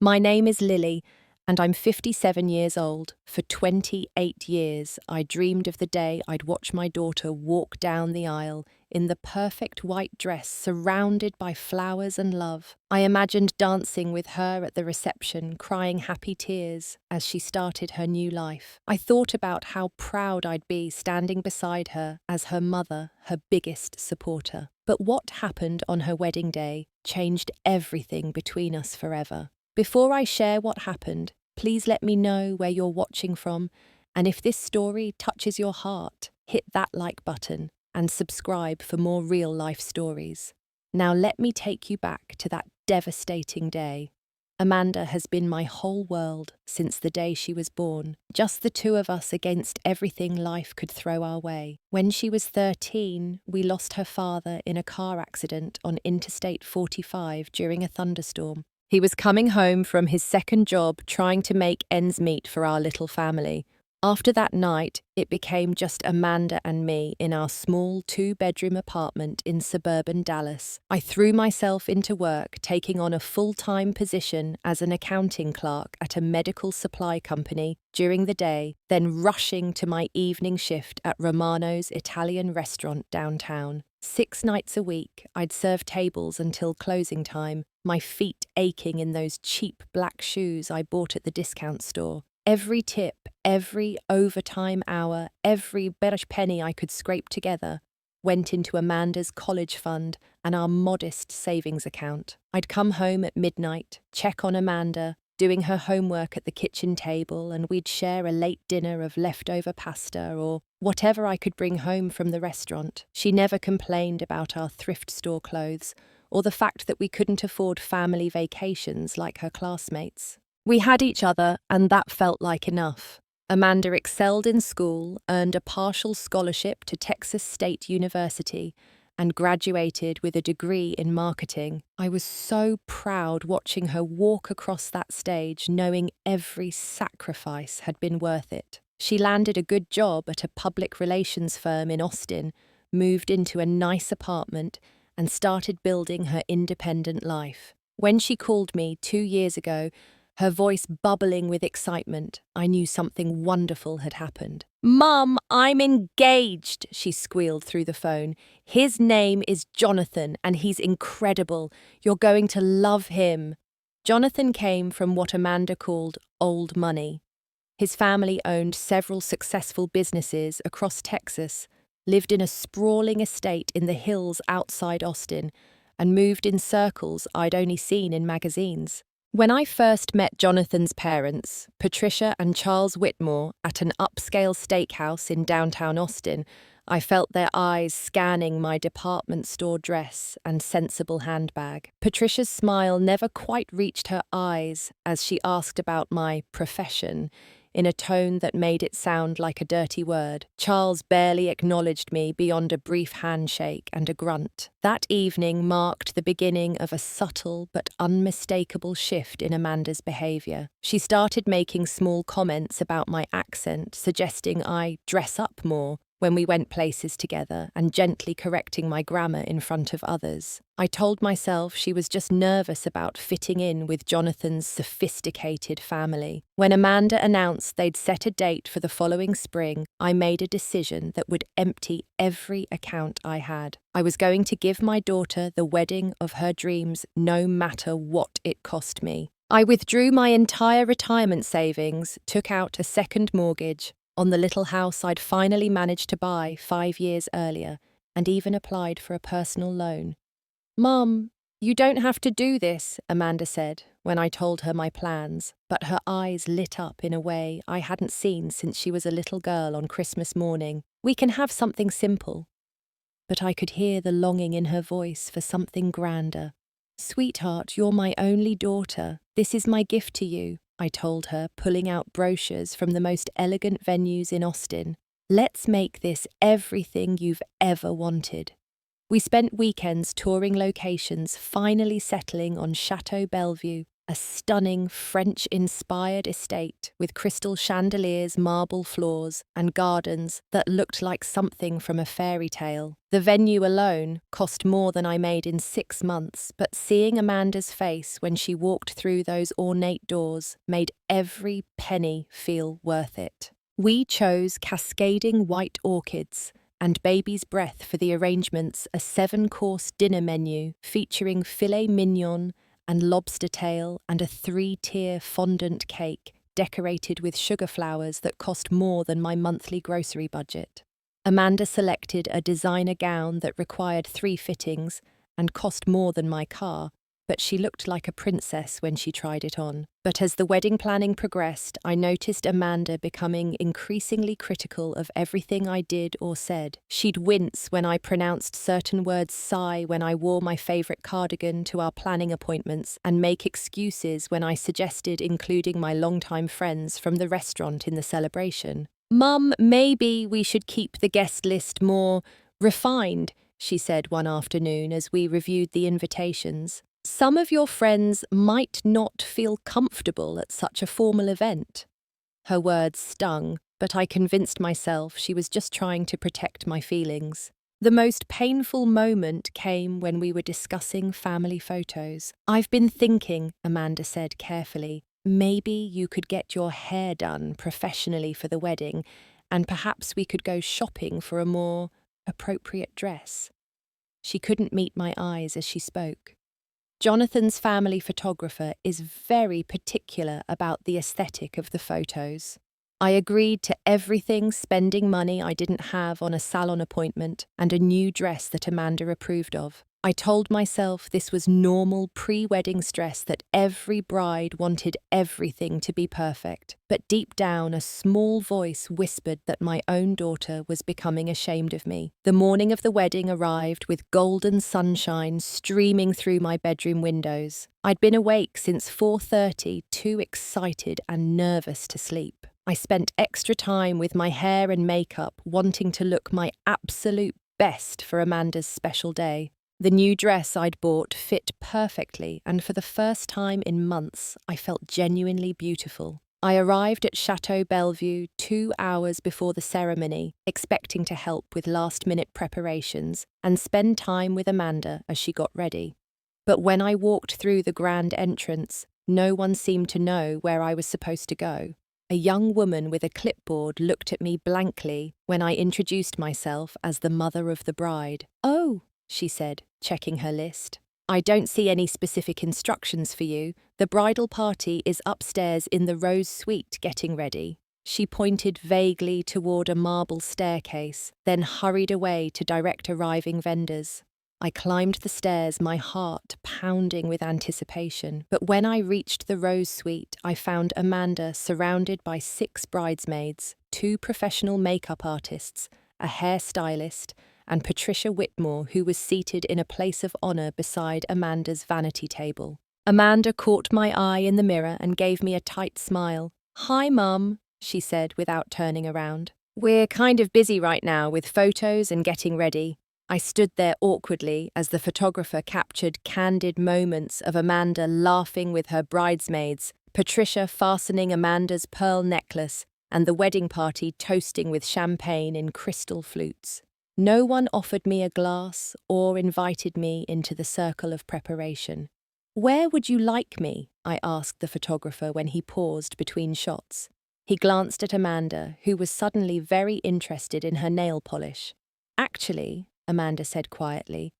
My name is Lillie, and I'm 57 years old. For 28 years, I dreamed of the day I'd watch my daughter walk down the aisle in the perfect white dress surrounded by flowers and love. I imagined dancing with her at the reception, crying happy tears as she started her new life. I thought about how proud I'd be standing beside her as her mother, her biggest supporter. But what happened on her wedding day changed everything between us forever. Before I share what happened, please let me know where you're watching from, and if this story touches your heart, hit that like button and subscribe for more real-life stories. Now let me take you back to that devastating day. Amanda has been my whole world since the day she was born, just the two of us against everything life could throw our way. When she was 13, we lost her father in a car accident on Interstate 45 during a thunderstorm. He was coming home from his second job trying to make ends meet for our little family. After that night, it became just Amanda and me in our small 2-bedroom apartment in suburban Dallas. I threw myself into work, taking on a full-time position as an accounting clerk at a medical supply company during the day, then rushing to my evening shift at Romano's Italian restaurant downtown. 6 nights a week, I'd serve tables until closing time, my feet aching in those cheap black shoes I bought at the discount store. Every tip, every overtime hour, every penny I could scrape together went into Amanda's college fund and our modest savings account. I'd come home at midnight, check on Amanda, doing her homework at the kitchen table, and we'd share a late dinner of leftover pasta or whatever I could bring home from the restaurant. She never complained about our thrift store clothes or the fact that we couldn't afford family vacations like her classmates. We had each other, and that felt like enough. Amanda excelled in school, earned a partial scholarship to Texas State University, and graduated with a degree in marketing. I was so proud watching her walk across that stage, knowing every sacrifice had been worth it. She landed a good job at a public relations firm in Austin, moved into a nice apartment, and started building her independent life. When she called me 2 years ago, her voice bubbling with excitement, I knew something wonderful had happened. "Mum, I'm engaged," she squealed through the phone. "His name is Jonathan, and he's incredible. You're going to love him." Jonathan came from what Amanda called old money. His family owned several successful businesses across Texas, lived in a sprawling estate in the hills outside Austin, and moved in circles I'd only seen in magazines. When I first met Jonathan's parents, Patricia and Charles Whitmore, at an upscale steakhouse in downtown Austin, I felt their eyes scanning my department store dress and sensible handbag. Patricia's smile never quite reached her eyes as she asked about my profession, in a tone that made it sound like a dirty word. Charles barely acknowledged me beyond a brief handshake and a grunt. That evening marked the beginning of a subtle but unmistakable shift in Amanda's behaviour. She started making small comments about my accent, suggesting I dress up more when we went places together, and gently correcting my grammar in front of others. I told myself she was just nervous about fitting in with Jonathan's sophisticated family. When Amanda announced they'd set a date for the following spring, I made a decision that would empty every account I had. I was going to give my daughter the wedding of her dreams, no matter what it cost me. I withdrew my entire retirement savings, took out a second mortgage on the little house I'd finally managed to buy 5 years earlier, and even applied for a personal loan. "Mum, you don't have to do this," Amanda said when I told her my plans, but her eyes lit up in a way I hadn't seen since she was a little girl on Christmas morning. "We can have something simple." But I could hear the longing in her voice for something grander. "Sweetheart, you're my only daughter. This is my gift to you," I told her, pulling out brochures from the most elegant venues in Austin. "Let's make this everything you've ever wanted." We spent weekends touring locations, finally settling on Chateau Bellevue, a stunning French-inspired estate with crystal chandeliers, marble floors, and gardens that looked like something from a fairy tale. The venue alone cost more than I made in 6 months, but seeing Amanda's face when she walked through those ornate doors made every penny feel worth it. We chose cascading white orchids and baby's breath for the arrangements, a 7-course dinner menu featuring filet mignon and lobster tail and a 3-tier fondant cake decorated with sugar flowers that cost more than my monthly grocery budget. Amanda selected a designer gown that required 3 fittings and cost more than my car, but she looked like a princess when she tried it on. But as the wedding planning progressed, I noticed Amanda becoming increasingly critical of everything I did or said. She'd wince when I pronounced certain words, sigh when I wore my favourite cardigan to our planning appointments, and make excuses when I suggested including my longtime friends from the restaurant in the celebration. "Mum, maybe we should keep the guest list more refined," she said one afternoon as we reviewed the invitations. "Some of your friends might not feel comfortable at such a formal event." Her words stung, but I convinced myself she was just trying to protect my feelings. The most painful moment came when we were discussing family photos. "I've been thinking," Amanda said carefully, "maybe you could get your hair done professionally for the wedding, and perhaps we could go shopping for a more appropriate dress." She couldn't meet my eyes as she spoke. Jonathan's family photographer is very particular about the aesthetic of the photos. I agreed to everything, spending money I didn't have on a salon appointment and a new dress that Amanda approved of. I told myself this was normal pre-wedding stress, that every bride wanted everything to be perfect. But deep down, a small voice whispered that my own daughter was becoming ashamed of me. The morning of the wedding arrived with golden sunshine streaming through my bedroom windows. I'd been awake since 4:30, too excited and nervous to sleep. I spent extra time with my hair and makeup, wanting to look my absolute best for Amanda's special day. The new dress I'd bought fit perfectly, and for the first time in months, I felt genuinely beautiful. I arrived at Chateau Bellevue 2 hours before the ceremony, expecting to help with last-minute preparations and spend time with Amanda as she got ready. But when I walked through the grand entrance, no one seemed to know where I was supposed to go. A young woman with a clipboard looked at me blankly when I introduced myself as the mother of the bride. "Oh," she said, checking her list. "I don't see any specific instructions for you. The bridal party is upstairs in the Rose Suite getting ready." She pointed vaguely toward a marble staircase, then hurried away to direct arriving vendors. I climbed the stairs, my heart pounding with anticipation. But when I reached the Rose Suite, I found Amanda surrounded by 6 bridesmaids, 2 professional makeup artists, a hairstylist, and Patricia Whitmore, who was seated in a place of honor beside Amanda's vanity table. Amanda caught my eye in the mirror and gave me a tight smile. "Hi, Mum," she said without turning around. "We're kind of busy right now with photos and getting ready." I stood there awkwardly as the photographer captured candid moments of Amanda laughing with her bridesmaids, Patricia fastening Amanda's pearl necklace, and the wedding party toasting with champagne in crystal flutes. No one offered me a glass or invited me into the circle of preparation. "Where would you like me?" I asked the photographer when he paused between shots. He glanced at Amanda, who was suddenly very interested in her nail polish. "Actually," Amanda said quietly,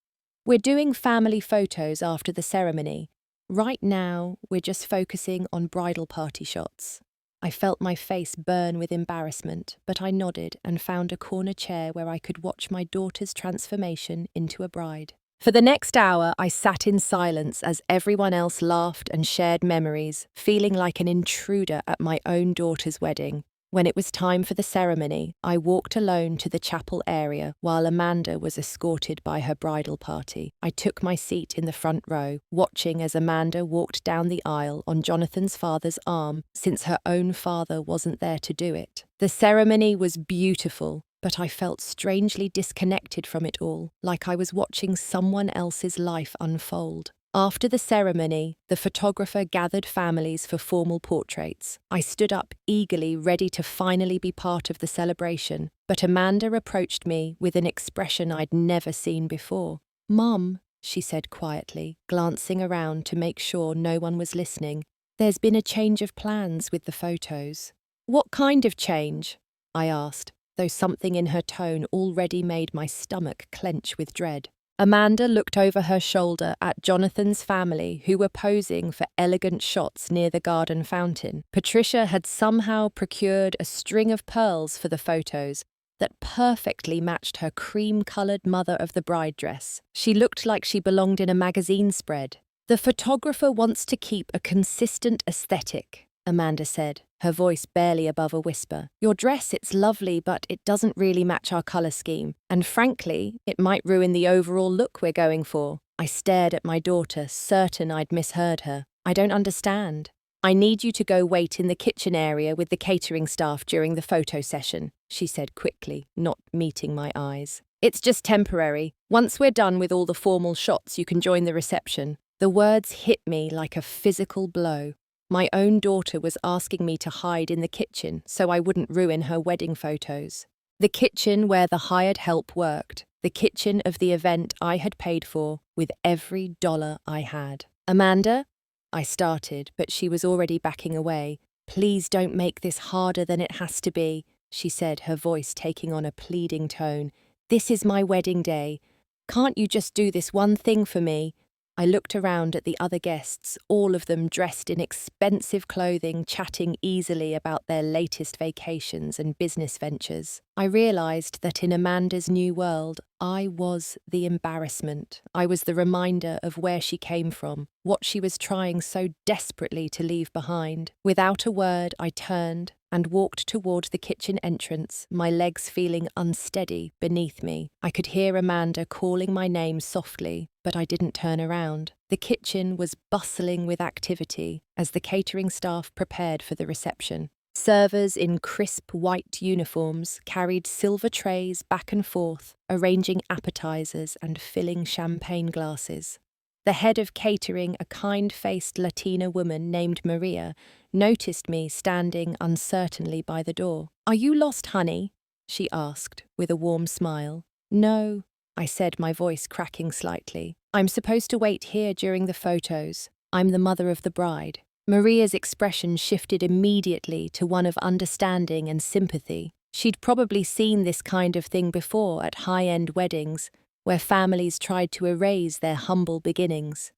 "we're doing family photos after the ceremony. Right now, we're just focusing on bridal party shots." I felt my face burn with embarrassment, but I nodded and found a corner chair where I could watch my daughter's transformation into a bride. For the next hour, I sat in silence as everyone else laughed and shared memories, feeling like an intruder at my own daughter's wedding. When it was time for the ceremony, I walked alone to the chapel area while Amanda was escorted by her bridal party. I took my seat in the front row, watching as Amanda walked down the aisle on Jonathan's father's arm, since her own father wasn't there to do it. The ceremony was beautiful, but I felt strangely disconnected from it all, like I was watching someone else's life unfold. After the ceremony, the photographer gathered families for formal portraits. I stood up eagerly, ready to finally be part of the celebration, but Amanda approached me with an expression I'd never seen before. "Mum," she said quietly, glancing around to make sure no one was listening, "there's been a change of plans with the photos." "What kind of change?" I asked, though something in her tone already made my stomach clench with dread. Amanda looked over her shoulder at Jonathan's family, who were posing for elegant shots near the garden fountain. Patricia had somehow procured a string of pearls for the photos that perfectly matched her cream-coloured mother of the bride dress. She looked like she belonged in a magazine spread. "The photographer wants to keep a consistent aesthetic," Amanda said, her voice barely above a whisper. "Your dress, it's lovely, but it doesn't really match our colour scheme. And frankly, it might ruin the overall look we're going for." I stared at my daughter, certain I'd misheard her. "I don't understand." "I need you to go wait in the kitchen area with the catering staff during the photo session," she said quickly, not meeting my eyes. "It's just temporary. Once we're done with all the formal shots, you can join the reception." The words hit me like a physical blow. My own daughter was asking me to hide in the kitchen so I wouldn't ruin her wedding photos. The kitchen where the hired help worked, the kitchen of the event I had paid for with every dollar I had. "Amanda?" I started, but she was already backing away. "Please don't make this harder than it has to be," she said, her voice taking on a pleading tone. "This is my wedding day. Can't you just do this one thing for me?" I looked around at the other guests, all of them dressed in expensive clothing, chatting easily about their latest vacations and business ventures. I realised that in Amanda's new world, I was the embarrassment. I was the reminder of where she came from, what she was trying so desperately to leave behind. Without a word, I turned and walked toward the kitchen entrance, my legs feeling unsteady beneath me. I could hear Amanda calling my name softly, but I didn't turn around. The kitchen was bustling with activity as the catering staff prepared for the reception. Servers in crisp white uniforms carried silver trays back and forth, arranging appetizers and filling champagne glasses. The head of catering, a kind-faced Latina woman named Maria, noticed me standing uncertainly by the door. "Are you lost, honey?" she asked, with a warm smile. "No," I said, my voice cracking slightly. "I'm supposed to wait here during the photos. I'm the mother of the bride." Maria's expression shifted immediately to one of understanding and sympathy. She'd probably seen this kind of thing before at high-end weddings, where families tried to erase their humble beginnings.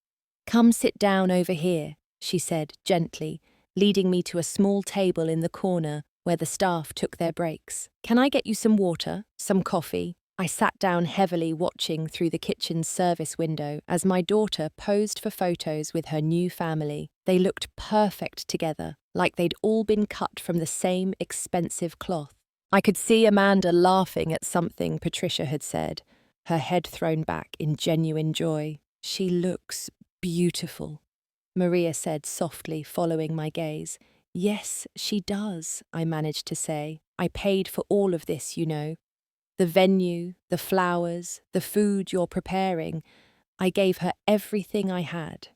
"Come sit down over here," she said gently, leading me to a small table in the corner where the staff took their breaks. "Can I get you some water, some coffee?" I sat down heavily, watching through the kitchen's service window as my daughter posed for photos with her new family. They looked perfect together, like they'd all been cut from the same expensive cloth. I could see Amanda laughing at something Patricia had said, her head thrown back in genuine joy. "She looks beautiful," Maria said softly, following my gaze. "Yes, she does," I managed to say. "I paid for all of this, you know. The venue, the flowers, the food you're preparing. I gave her everything I had."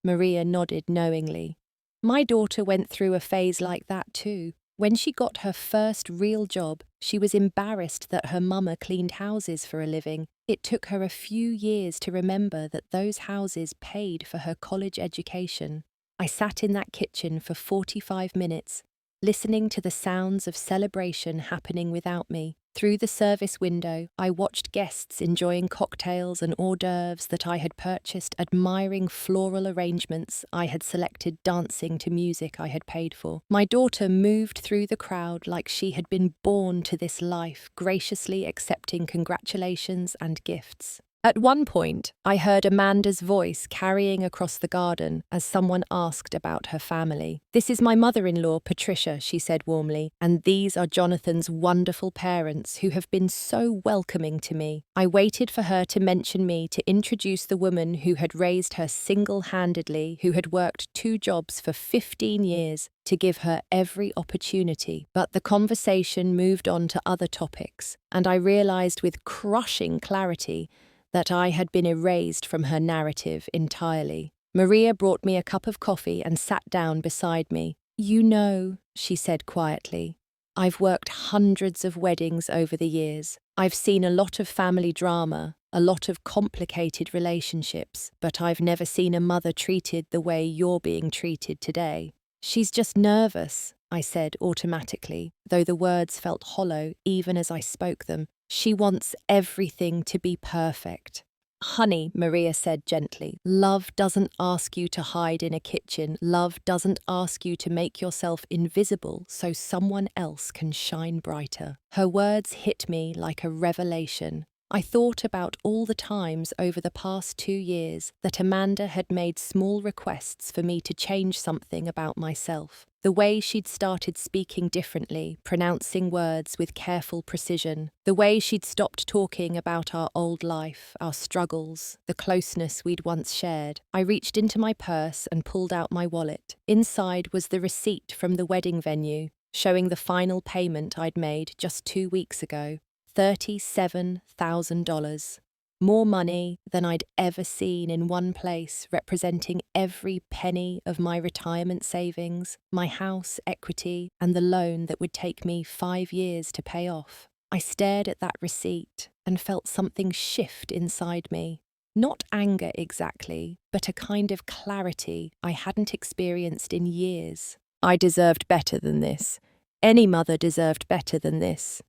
Maria nodded knowingly. My daughter went through a phase like that too. When she got her first real job, she was embarrassed that her mama cleaned houses for a living. It took her a few years to remember that those houses paid for her college education. I sat in that kitchen for 45 minutes, listening to the sounds of celebration happening without me. Through the service window, I watched guests enjoying cocktails and hors d'oeuvres that I had purchased, admiring floral arrangements I had selected, dancing to music I had paid for. My daughter moved through the crowd like she had been born to this life, graciously accepting congratulations and gifts. At one point, I heard Amanda's voice carrying across the garden as someone asked about her family. "This is my mother-in-law, Patricia," she said warmly, "and these are Jonathan's wonderful parents who have been so welcoming to me." I waited for her to mention me to introduce the woman who had raised her single-handedly, who had worked 2 jobs for 15 years, to give her every opportunity. But the conversation moved on to other topics, and I realized with crushing clarity that I had been erased from her narrative entirely. Maria brought me a cup of coffee and sat down beside me. "You know," she said quietly, "I've worked hundreds of weddings over the years. I've seen a lot of family drama, a lot of complicated relationships, but I've never seen a mother treated the way you're being treated today." "She's just nervous," I said automatically, though the words felt hollow even as I spoke them. "She wants everything to be perfect." "Honey," Maria said gently, "love doesn't ask you to hide in a kitchen. Love doesn't ask you to make yourself invisible so someone else can shine brighter." Her words hit me like a revelation. I thought about all the times over the past 2 years that Amanda had made small requests for me to change something about myself. The way she'd started speaking differently, pronouncing words with careful precision. The way she'd stopped talking about our old life, our struggles, the closeness we'd once shared. I reached into my purse and pulled out my wallet. Inside was the receipt from the wedding venue, showing the final payment I'd made just 2 weeks ago. $37,000. More money than I'd ever seen in one place, representing every penny of my retirement savings, my house equity, and the loan that would take me 5 years to pay off. I stared at that receipt and felt something shift inside me. Not anger exactly, but a kind of clarity I hadn't experienced in years. I deserved better than this. Any mother deserved better than this.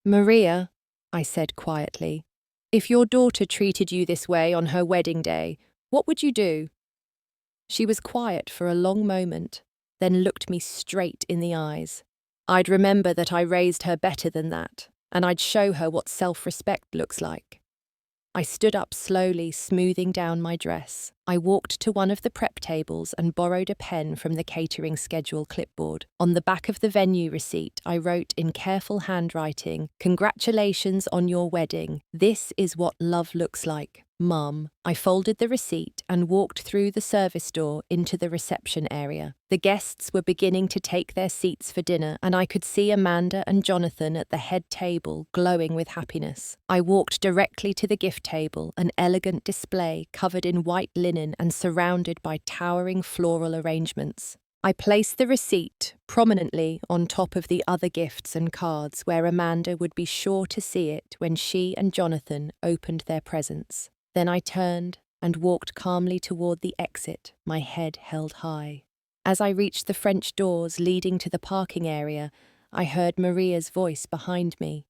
"Maria," I said quietly, "if your daughter treated you this way on her wedding day, what would you do?" She was quiet for a long moment, then looked me straight in the eyes. "I'd remember that I raised her better than that, and I'd show her what self-respect looks like." I stood up slowly, smoothing down my dress. I walked to one of the prep tables and borrowed a pen from the catering schedule clipboard. On the back of the venue receipt, I wrote in careful handwriting, "Congratulations on your wedding. This is what love looks like, Mum." I folded the receipt and walked through the service door into the reception area. The guests were beginning to take their seats for dinner, and I could see Amanda and Jonathan at the head table, glowing with happiness. I walked directly to the gift table, an elegant display covered in white linen and surrounded by towering floral arrangements. I placed the receipt prominently on top of the other gifts and cards where Amanda would be sure to see it when she and Jonathan opened their presents. Then I turned and walked calmly toward the exit, my head held high. As I reached the French doors leading to the parking area, I heard Maria's voice behind me.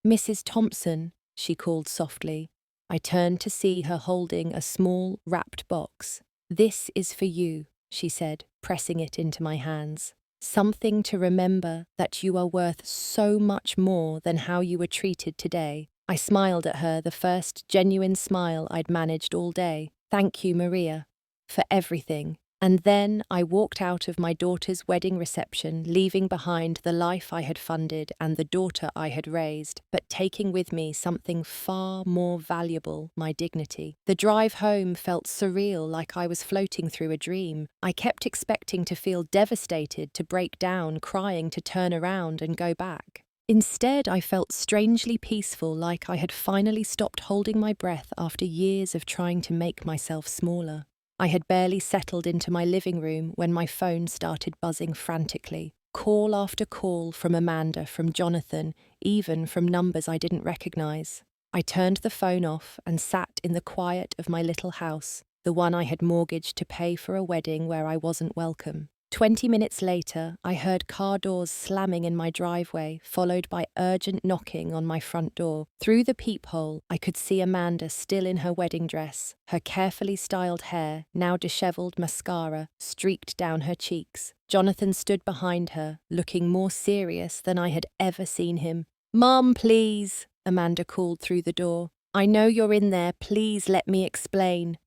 "Mrs. Thompson," she called softly. I turned to see her holding a small, wrapped box. "This is for you," she said, pressing it into my hands. "Something to remember that you are worth so much more than how you were treated today." I smiled at her, the first genuine smile I'd managed all day. "Thank you, Maria, for everything." And then I walked out of my daughter's wedding reception, leaving behind the life I had funded and the daughter I had raised, but taking with me something far more valuable, my dignity. The drive home felt surreal, like I was floating through a dream. I kept expecting to feel devastated, to break down, crying, to turn around and go back. Instead, I felt strangely peaceful, like I had finally stopped holding my breath after years of trying to make myself smaller. I had barely settled into my living room when my phone started buzzing frantically. Call after call from Amanda, from Jonathan, even from numbers I didn't recognize. I turned the phone off and sat in the quiet of my little house, the one I had mortgaged to pay for a wedding where I wasn't welcome. 20 minutes later, I heard car doors slamming in my driveway, followed by urgent knocking on my front door. Through the peephole, I could see Amanda still in her wedding dress, her carefully styled hair, now disheveled mascara, streaked down her cheeks. Jonathan stood behind her, looking more serious than I had ever seen him. "Mom, please," Amanda called through the door. "I know you're in there. Please let me explain."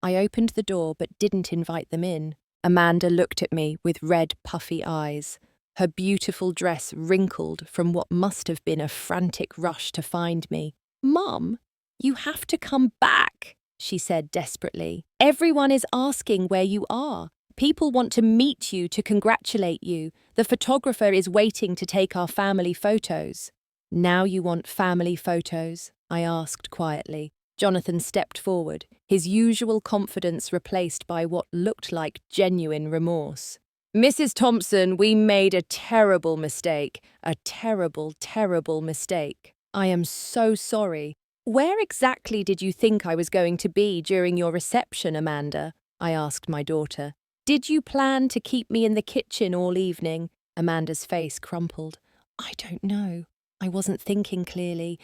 I opened the door but didn't invite them in. Amanda looked at me with red, puffy eyes, her beautiful dress wrinkled from what must have been a frantic rush to find me. "Mum, you have to come back," she said desperately. "Everyone is asking where you are. People want to meet you, to congratulate you. The photographer is waiting to take our family photos." "Now you want family photos?" I asked quietly. Jonathan stepped forward, his usual confidence replaced by what looked like genuine remorse. Mrs. Thompson, we made a terrible mistake. A terrible, terrible mistake. I am so sorry. Where exactly did you think I was going to be during your reception, Amanda? I asked my daughter. Did you plan to keep me in the kitchen all evening? Amanda's face crumpled. I don't know. I wasn't thinking clearly.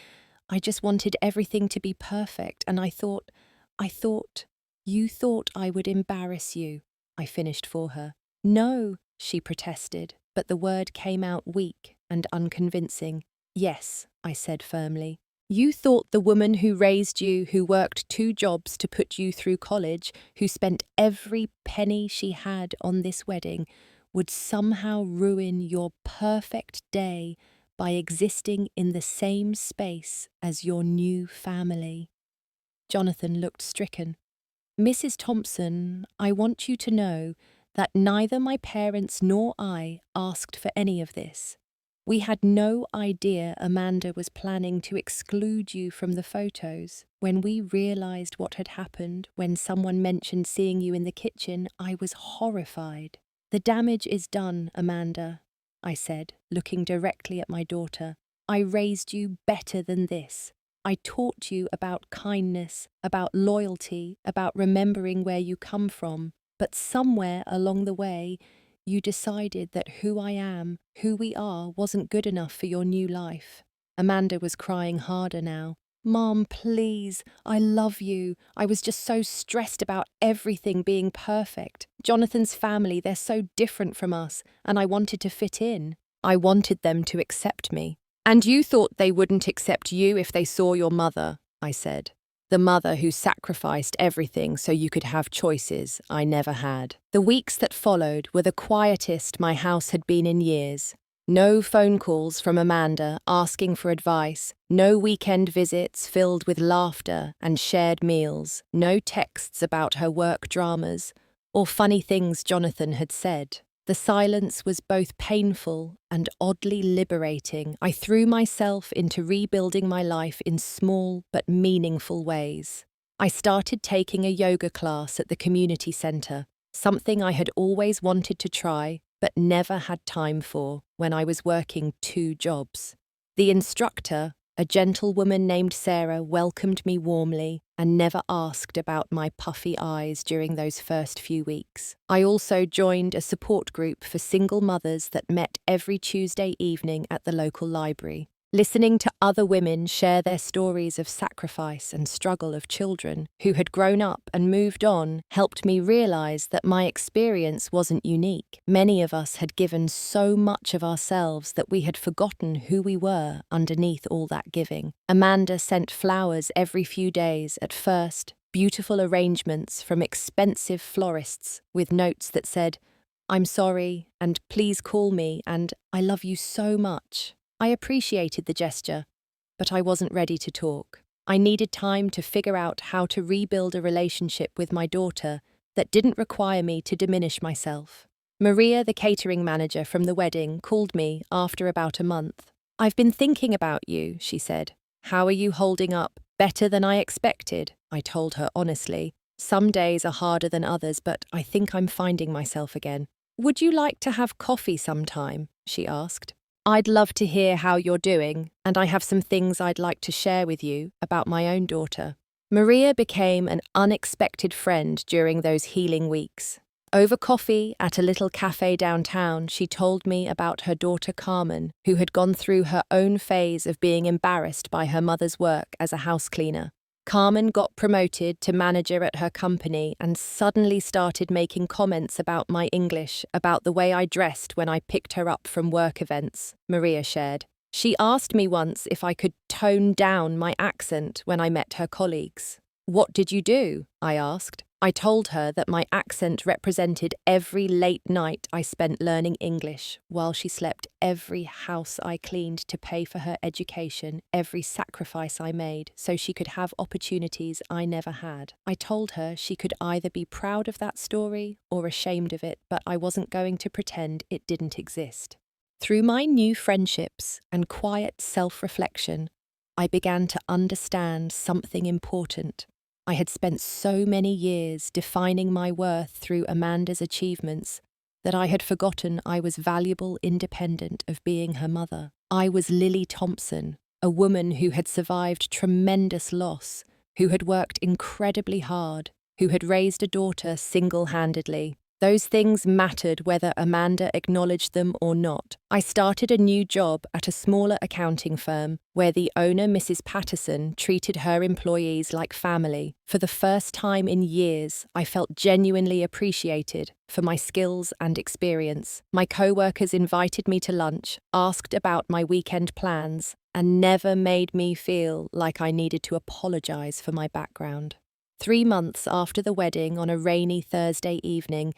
I just wanted everything to be perfect, and you thought I would embarrass you, I finished for her. No, she protested, but the word came out weak and unconvincing. Yes, I said firmly. You thought the woman who raised you, who worked 2 jobs to put you through college, who spent every penny she had on this wedding, would somehow ruin your perfect day by existing in the same space as your new family. Jonathan looked stricken. Mrs. Thompson, I want you to know that neither my parents nor I asked for any of this. We had no idea Amanda was planning to exclude you from the photos. When we realized what had happened, when someone mentioned seeing you in the kitchen, I was horrified. The damage is done, Amanda, I said, looking directly at my daughter. I raised you better than this. I taught you about kindness, about loyalty, about remembering where you come from. But somewhere along the way, you decided that who I am, who we are, wasn't good enough for your new life. Amanda was crying harder now. Mom, please, I love you. I was just so stressed about everything being perfect. Jonathan's family, they're so different from us, and I wanted to fit in. I wanted them to accept me. And you thought they wouldn't accept you if they saw your mother, I said. The mother who sacrificed everything so you could have choices I never had. The weeks that followed were the quietest my house had been in years. No phone calls from Amanda asking for advice, no weekend visits filled with laughter and shared meals, no texts about her work dramas, or funny things Jonathan had said. The silence was both painful and oddly liberating. I threw myself into rebuilding my life in small but meaningful ways. I started taking a yoga class at the community centre, something I had always wanted to try but never had time for when I was working 2 jobs. The instructor, a gentlewoman named Sarah, welcomed me warmly and never asked about my puffy eyes during those first few weeks. I also joined a support group for single mothers that met every Tuesday evening at the local library. Listening to other women share their stories of sacrifice and struggle of children who had grown up and moved on helped me realize that my experience wasn't unique. Many of us had given so much of ourselves that we had forgotten who we were underneath all that giving. Amanda sent flowers every few days at first, beautiful arrangements from expensive florists with notes that said, "I'm sorry," and "Please call me," and "I love you so much." I appreciated the gesture, but I wasn't ready to talk. I needed time to figure out how to rebuild a relationship with my daughter that didn't require me to diminish myself. Maria, the catering manager from the wedding, called me after about a month. "I've been thinking about you," she said. "How are you holding up?" "Better than I expected," I told her honestly. "Some days are harder than others, but I think I'm finding myself again." "Would you like to have coffee sometime?" she asked. "I'd love to hear how you're doing, and I have some things I'd like to share with you about my own daughter." Maria became an unexpected friend during those healing weeks. Over coffee at a little cafe downtown, she told me about her daughter Carmen, who had gone through her own phase of being embarrassed by her mother's work as a house cleaner. Carmen got promoted to manager at her company and suddenly started making comments about my English, about the way I dressed when I picked her up from work events, Maria shared. She asked me once if I could tone down my accent when I met her colleagues. "What did you do?" I asked. I told her that my accent represented every late night I spent learning English, while she slept, every house I cleaned to pay for her education, every sacrifice I made so she could have opportunities I never had. I told her she could either be proud of that story or ashamed of it, but I wasn't going to pretend it didn't exist. Through my new friendships and quiet self-reflection, I began to understand something important. I had spent so many years defining my worth through Amanda's achievements that I had forgotten I was valuable independent of being her mother. I was Lillie Thompson, a woman who had survived tremendous loss, who had worked incredibly hard, who had raised a daughter single-handedly. Those things mattered whether Amanda acknowledged them or not. I started a new job at a smaller accounting firm where the owner, Mrs. Patterson, treated her employees like family. For the first time in years, I felt genuinely appreciated for my skills and experience. My co-workers invited me to lunch, asked about my weekend plans, and never made me feel like I needed to apologize for my background. 3 months after the wedding, on a rainy Thursday evening,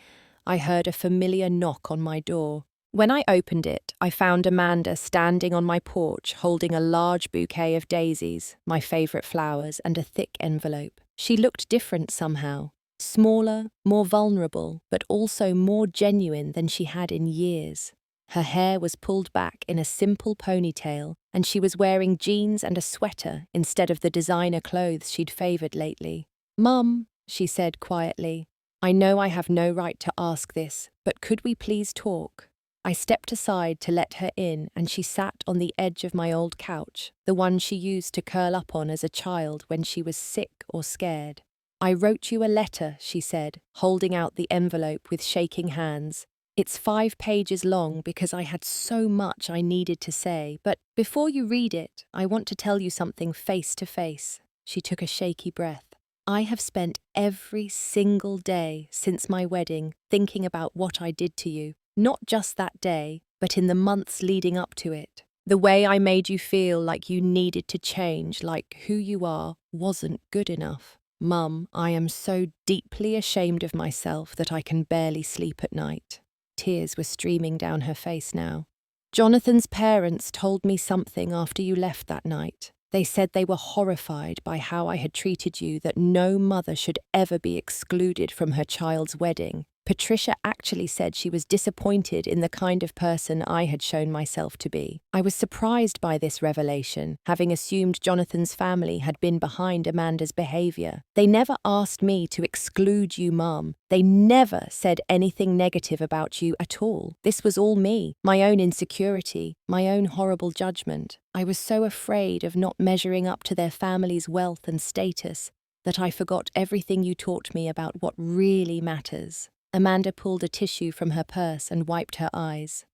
I heard a familiar knock on my door. When I opened it, I found Amanda standing on my porch holding a large bouquet of daisies, my favourite flowers, and a thick envelope. She looked different somehow, smaller, more vulnerable, but also more genuine than she had in years. Her hair was pulled back in a simple ponytail, and she was wearing jeans and a sweater instead of the designer clothes she'd favoured lately. "Mum," she said quietly, "I know I have no right to ask this, but could we please talk?" I stepped aside to let her in, and she sat on the edge of my old couch, the one she used to curl up on as a child when she was sick or scared. "I wrote you a letter," she said, holding out the envelope with shaking hands. "It's 5 pages long because I had so much I needed to say, but before you read it, I want to tell you something face to face." She took a shaky breath. "I have spent every single day since my wedding thinking about what I did to you, not just that day, but in the months leading up to it. The way I made you feel like you needed to change, like who you are, wasn't good enough. Mum, I am so deeply ashamed of myself that I can barely sleep at night." Tears were streaming down her face now. "Jonathan's parents told me something after you left that night. They said they were horrified by how I had treated you, that no mother should ever be excluded from her child's wedding. Patricia actually said she was disappointed in the kind of person I had shown myself to be. I was surprised by this revelation, having assumed Jonathan's family had been behind Amanda's behaviour. They never asked me to exclude you, Mum. They never said anything negative about you at all. This was all me, my own insecurity, my own horrible judgment. I was so afraid of not measuring up to their family's wealth and status that I forgot everything you taught me about what really matters." Amanda pulled a tissue from her purse and wiped her eyes.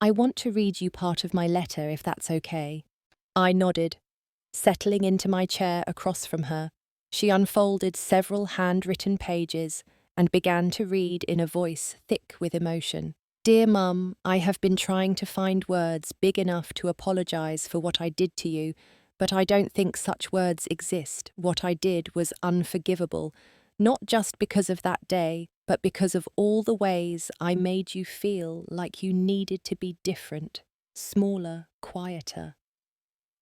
"I want to read you part of my letter, if that's okay." I nodded, settling into my chair across from her. She unfolded several handwritten pages and began to read in a voice thick with emotion. "Dear Mum, I have been trying to find words big enough to apologise for what I did to you, but I don't think such words exist. What I did was unforgivable, not just because of that day, but because of all the ways I made you feel like you needed to be different, smaller, quieter.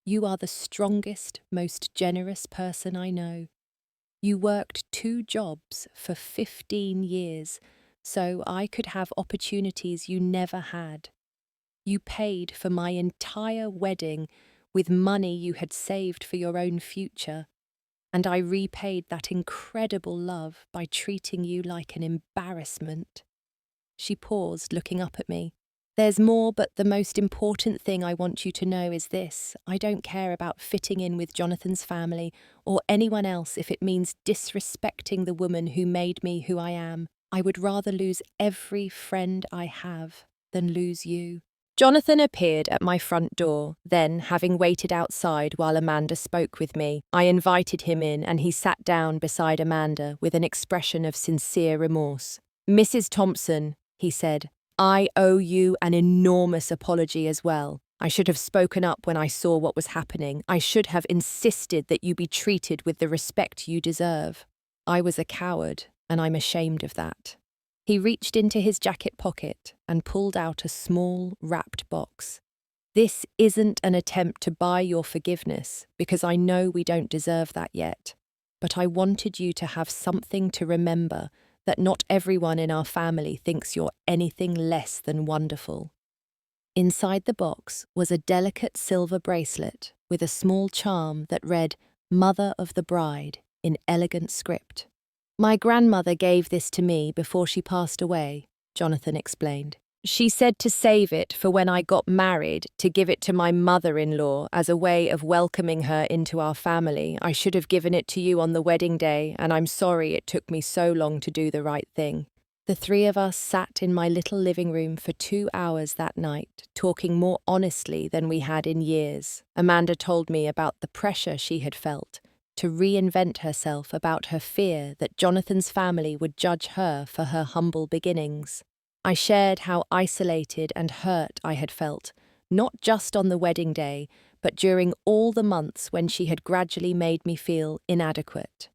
You are the strongest, most generous person I know. You worked 2 jobs for 15 years, so I could have opportunities you never had. You paid for my entire wedding with money you had saved for your own future, and I repaid that incredible love by treating you like an embarrassment." She paused, looking up at me. "There's more, but the most important thing I want you to know is this. I don't care about fitting in with Jonathan's family or anyone else if it means disrespecting the woman who made me who I am. I would rather lose every friend I have than lose you." Jonathan appeared at my front door. Then, having waited outside while Amanda spoke with me, I invited him in and he sat down beside Amanda with an expression of sincere remorse. "Mrs. Thompson," he said, "I owe you an enormous apology as well. I should have spoken up when I saw what was happening. I should have insisted that you be treated with the respect you deserve. I was a coward, and I'm ashamed of that." He reached into his jacket pocket and pulled out a small, wrapped box. "This isn't an attempt to buy your forgiveness, because I know we don't deserve that yet. But I wanted you to have something to remember, that not everyone in our family thinks you're anything less than wonderful." Inside the box was a delicate silver bracelet with a small charm that read, Mother of the Bride, in elegant script. My grandmother gave this to me before she passed away, Jonathan explained. She said to save it for when I got married, to give it to my mother-in-law as a way of welcoming her into our family. I should have given it to you on the wedding day, and I'm sorry it took me so long to do the right thing. The three of us sat in my little living room for 2 hours that night, talking more honestly than we had in years. Amanda told me about the pressure she had felt to reinvent herself, about her fear that Jonathan's family would judge her for her humble beginnings. I shared how isolated and hurt I had felt, not just on the wedding day, but during all the months when she had gradually made me feel inadequate.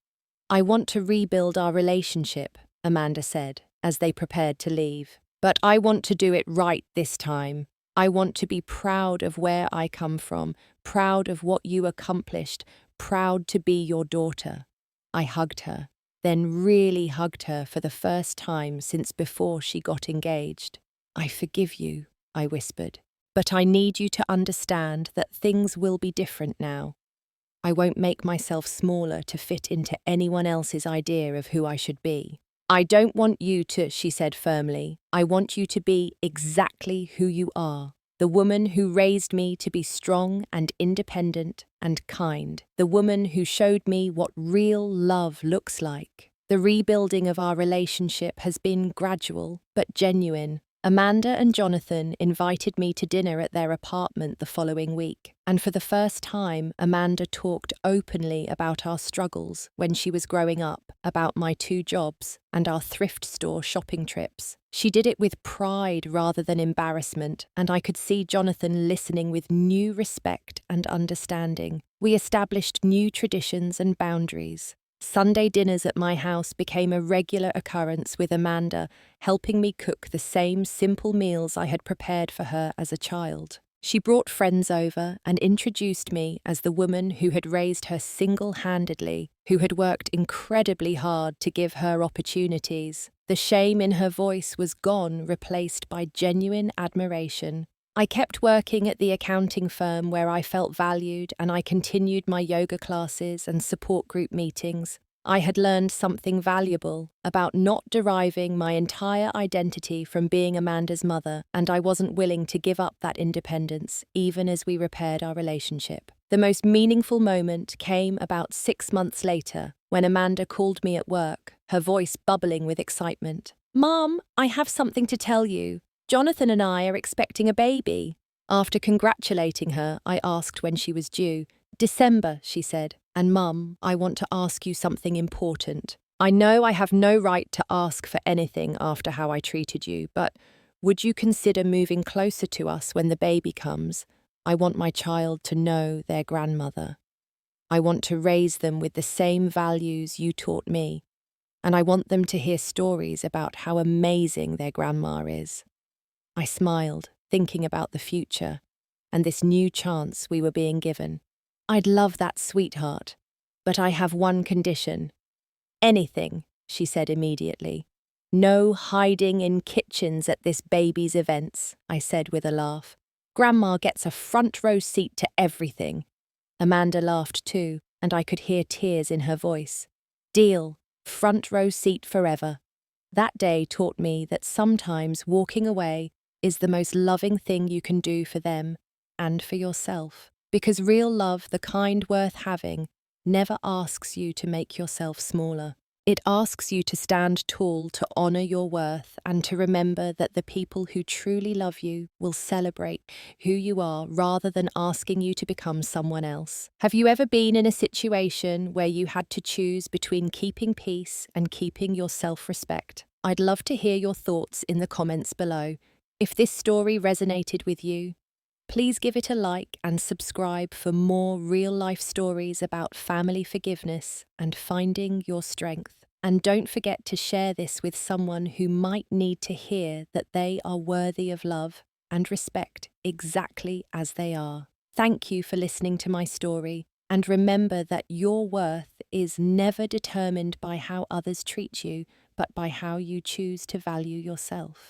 I want to rebuild our relationship, Amanda said, as they prepared to leave. But I want to do it right this time. I want to be proud of where I come from, proud of what you accomplished, proud to be your daughter. I hugged her, then really hugged her for the first time since before she got engaged. I forgive you, I whispered, but I need you to understand that things will be different now. I won't make myself smaller to fit into anyone else's idea of who I should be. I don't want you to, she said firmly. I want you to be exactly who you are. The woman who raised me to be strong and independent and kind. The woman who showed me what real love looks like. The rebuilding of our relationship has been gradual but genuine. Amanda and Jonathan invited me to dinner at their apartment the following week, and for the first time, Amanda talked openly about our struggles when she was growing up, about my 2 jobs, and our thrift store shopping trips. She did it with pride rather than embarrassment, and I could see Jonathan listening with new respect and understanding. We established new traditions and boundaries. Sunday dinners at my house became a regular occurrence, with Amanda helping me cook the same simple meals I had prepared for her as a child. She brought friends over and introduced me as the woman who had raised her single-handedly, who had worked incredibly hard to give her opportunities. The shame in her voice was gone, replaced by genuine admiration. I kept working at the accounting firm where I felt valued, and I continued my yoga classes and support group meetings. I had learned something valuable about not deriving my entire identity from being Amanda's mother, and I wasn't willing to give up that independence, even as we repaired our relationship. The most meaningful moment came about 6 months later, when Amanda called me at work, her voice bubbling with excitement. "Mom, I have something to tell you. Jonathan and I are expecting a baby." After congratulating her, I asked when she was due. "December," she said. "And Mum, I want to ask you something important. I know I have no right to ask for anything after how I treated you, but would you consider moving closer to us when the baby comes? I want my child to know their grandmother. I want to raise them with the same values you taught me, and I want them to hear stories about how amazing their grandma is." I smiled, thinking about the future and this new chance we were being given. "I'd love that, sweetheart, but I have one condition." "Anything," she said immediately. "No hiding in kitchens at this baby's events," I said with a laugh. "Grandma gets a front row seat to everything." Amanda laughed too, and I could hear tears in her voice. "Deal, front row seat forever." That day taught me that sometimes walking away is the most loving thing you can do for them and for yourself. Because real love, the kind worth having, never asks you to make yourself smaller. It asks you to stand tall, to honor your worth, and to remember that the people who truly love you will celebrate who you are rather than asking you to become someone else. Have you ever been in a situation where you had to choose between keeping peace and keeping your self-respect? I'd love to hear your thoughts in the comments below. If this story resonated with you, please give it a like and subscribe for more real-life stories about family forgiveness and finding your strength. And don't forget to share this with someone who might need to hear that they are worthy of love and respect exactly as they are. Thank you for listening to my story, and remember that your worth is never determined by how others treat you, but by how you choose to value yourself.